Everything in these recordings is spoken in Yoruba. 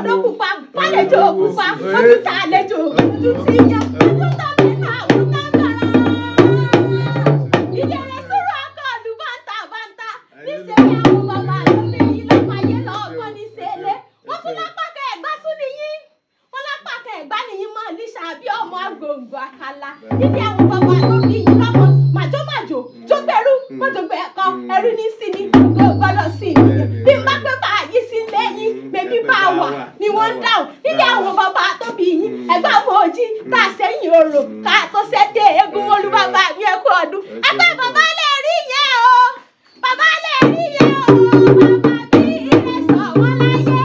odò pupa fàlejò pupa ojú ta àlejò ojú tí yan ojú ta mi ta òkúta gbàrà. Ìdẹ̀rẹ̀ sọ̀rọ̀ akọ́ọ̀lù bàǹtà níṣẹ́ ni àwọn bàbá lórí yìí lọ́pàá yé lọ́gbọ́n ní sẹ́lẹ̀. Wọ́n tún lápá kẹ́ ẹ̀gbá sún nìyí. Wọ́n lápá kẹ́ ẹ̀gbá nìyí mọ́ líṣà bí ọmọ agbòǹgbò àkàlà. Níbi àwọn bàbá lórí yìí lọ́mọ màjọ́màjò jógbẹ̀rú mọ́jọ́gbẹ̀ ẹ̀kọ́ ẹ̀rú ní sí ni gbọ́dọ̀ sí i. Bí n bá pẹ́ bá yí sí lẹ́yìn bèbí bá wà ni wọ́n ń dáhùn. Níbi àwọn bàbá tó bí yín ẹ̀gbá mọ̀ọ́jì tá a sẹ́yìn orò ká tó sẹ́dẹ̀ eégún olúbàbà mi ẹ̀kú ọdún. Ẹgbẹ́ bàbá lè rí yẹn o. Bàbá lè rí yẹn o. Bàbá bí ilé sọ wọ́n láyé.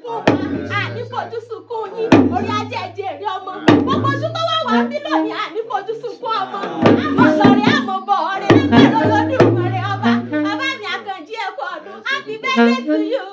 Ànífojú sunkún yín orí ajé èrè ọmọ gbogbo ojú tó wà wá bí lónìí ànífojú sunkún ọmọ àmọ́ sọ̀rọ̀ àmọ́ bọ̀ ọ̀rẹ́ nígbà lọ́dún ọ̀rẹ́ ọba bàbá mi Àkànjí ẹ̀kọ́ ọdún happy birthday to you.